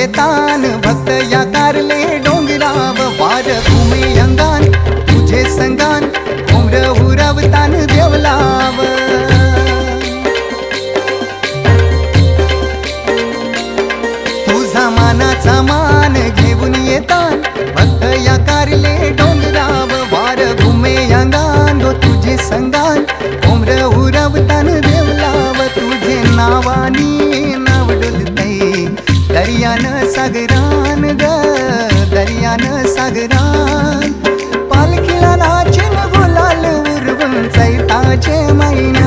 येतान भक्त या कारले डोंगराव वार घुमे अंगान तुझे संगान उमर उरवतान देवलाव तुझा मानाचा मान घेऊन येतान भक्त या कारले डोंगराव वार घुमे अंगान तुझे संगान उमर उरवतान देवलाव तुझे नावानी नाव डोलतय दर्यान सागरान ग दर्यान सागरान पालखीला नाचिन गुलाल उरवून चैताचे महिना